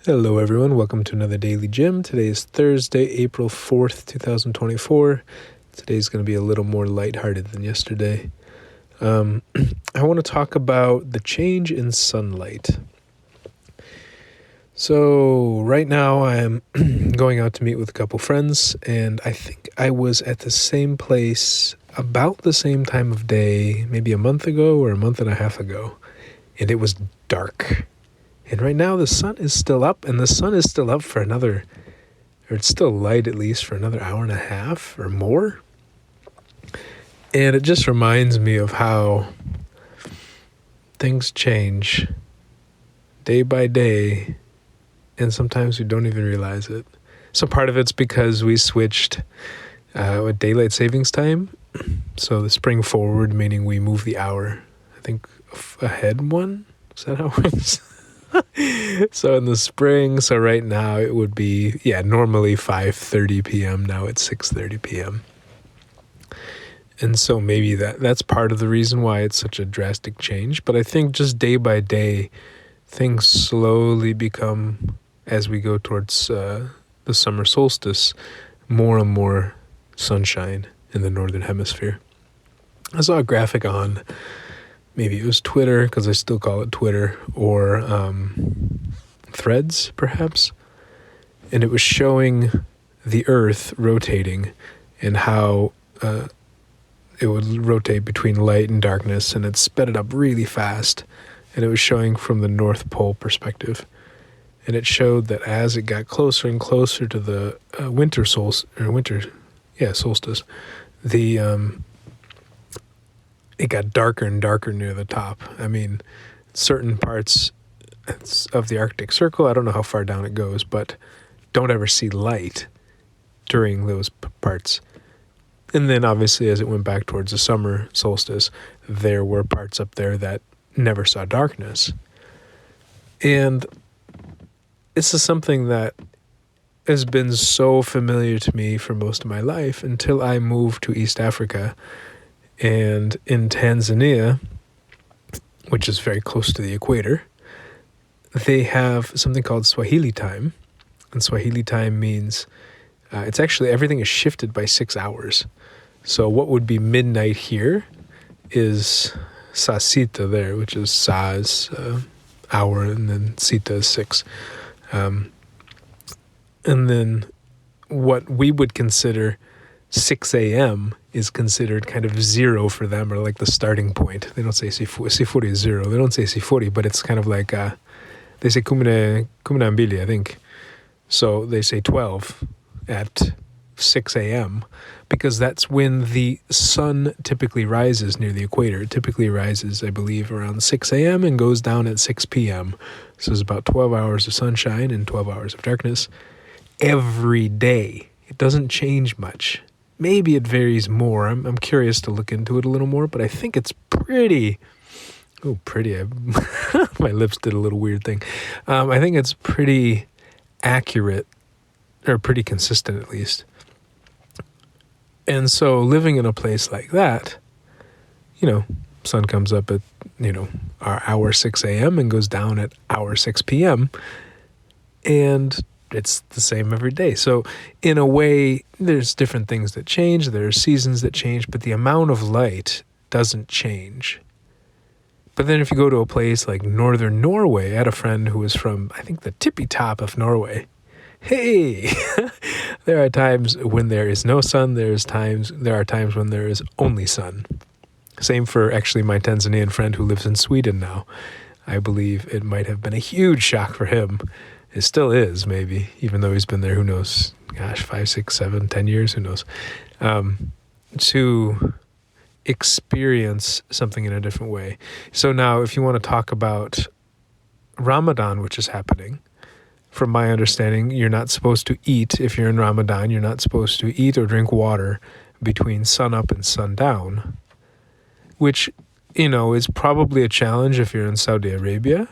Hello everyone, welcome to another Daily Gym. Today is Thursday, April 4th, 2024. Today's going to be a little more lighthearted than yesterday. I want to talk about the change in sunlight. So right now I'm going out to meet with a couple friends, and I think I was at the same place about the same time of day, maybe a month ago or a month and a half ago, and it was dark. And right now the sun is still up, and the sun is still up for another, or it's still light at least for another hour and a half or more. And it just reminds me of how things change day by day, and sometimes we don't even realize it. So part of it's because we switched with daylight savings time. So the spring forward, meaning we move the hour, I think, ahead one. Is that how it works? So in the spring, so right now it would be, normally 5:30 p.m. Now it's 6:30 p.m. And so maybe that's part of the reason why it's such a drastic change. But I think just day by day, things slowly become, as we go towards the summer solstice, more and more sunshine in the northern hemisphere. I saw a graphic on, maybe it was Twitter, because I still call it Twitter, or Threads, perhaps. And it was showing the Earth rotating and how it would rotate between light and darkness, and it sped it up really fast. And it was showing from the North Pole perspective. And it showed that as it got closer and closer to the solstice, it got darker and darker near the top. I mean, certain parts of the Arctic Circle, I don't know how far down it goes, but don't ever see light during those parts. And then obviously as it went back towards the summer solstice, there were parts up there that never saw darkness. And this is something that has been so familiar to me for most of my life until I moved to East Africa. And in Tanzania, which is very close to the equator, they have something called Swahili time. And Swahili time means it's actually, everything is shifted by 6 hours. So what would be midnight here is saa sita there, which is sa is hour, and then sita is 6. And then what we would consider 6 a.m. is considered kind of zero for them, or like the starting point. They don't say sifuri is zero. They don't say sifuri, but it's kind of like, they say kumine mbili, I think. So they say 12 at 6 a.m. because that's when the sun typically rises near the equator. It typically rises, I believe, around 6 a.m. and goes down at 6 p.m. So it's about 12 hours of sunshine and 12 hours of darkness every day. It doesn't change much. Maybe it varies more. I'm curious to look into it a little more, but I think it's pretty. Oh, pretty. My lips did a little weird thing. I think it's pretty accurate, or pretty consistent at least. And so living in a place like that, sun comes up at, our hour 6 a.m. and goes down at hour 6 p.m. And it's the same every day. So in a way, there's different things that change. There are seasons that change, but the amount of light doesn't change. But then if you go to a place like northern Norway, I had a friend who was from, I think, the tippy top of Norway. Hey, there are times when there is no sun. There are times when there is only sun. Same for actually my Tanzanian friend who lives in Sweden now. I believe it might have been a huge shock for him. It still is, maybe, even though he's been there, who knows, 5, 6, 7, 10 years, who knows, to experience something in a different way. So now, if you want to talk about Ramadan, which is happening, from my understanding, you're not supposed to eat. If you're in Ramadan, you're not supposed to eat or drink water between sunup and sundown, which, is probably a challenge if you're in Saudi Arabia.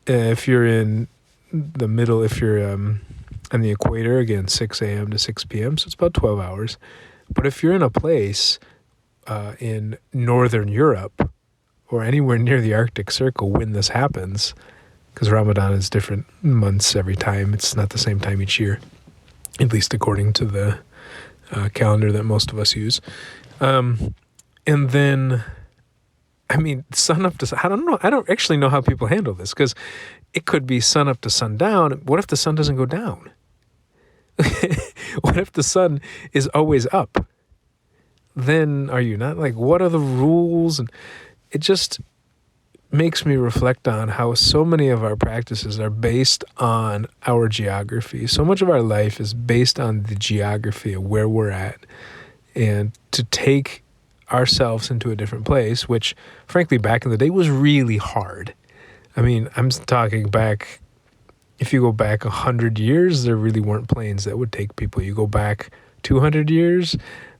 If you're in the middle, if you're on the equator, again, 6 a.m. to 6 p.m., so it's about 12 hours. But if you're in a place in northern Europe or anywhere near the Arctic Circle when this happens, because Ramadan is different months every time. It's not the same time each year, at least according to the calendar that most of us use. And then, I mean, sun up to, I don't know. I don't actually know how people handle this, because it could be sun up to sundown. What if the sun doesn't go down? What if the sun is always up? Then are you not? Like, what are the rules? And it just makes me reflect on how so many of our practices are based on our geography. So much of our life is based on the geography of where we're at. And to take ourselves into a different place, which frankly back in the day was really hard. I mean, I'm talking back, if you go back 100 years, there really weren't planes that would take people. You go back 200 years,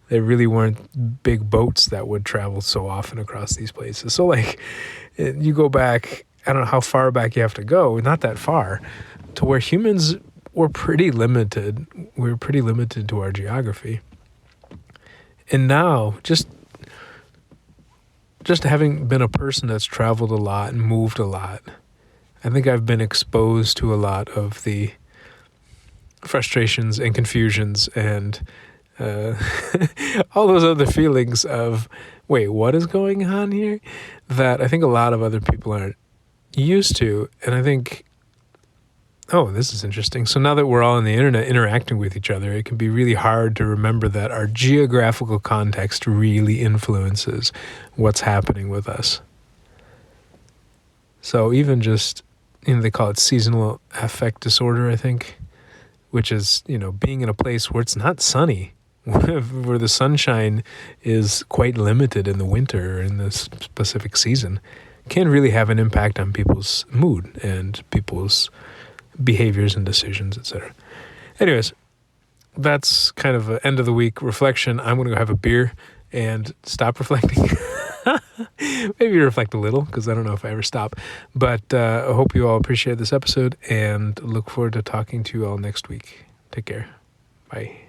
there really weren't big boats that would travel so often across these places. So like, you go back, I don't know how far back you have to go, not that far, to where humans were pretty limited. We were pretty limited to our geography. And now, just having been a person that's traveled a lot and moved a lot, I think I've been exposed to a lot of the frustrations and confusions and all those other feelings of, wait, what is going on here? That I think a lot of other people aren't used to. And I think, oh, this is interesting. So now that we're all on the internet interacting with each other, it can be really hard to remember that our geographical context really influences what's happening with us. So even just, they call it seasonal affect disorder, I think, which is, being in a place where it's not sunny, where the sunshine is quite limited in the winter or in the specific season, can really have an impact on people's mood and people's behaviors and decisions, etc. Anyways, that's kind of an end of the week reflection. I'm going to go have a beer and stop reflecting. Maybe reflect a little, because I don't know if I ever stop. But I hope you all appreciate this episode and look forward to talking to you all next week. Take care. Bye.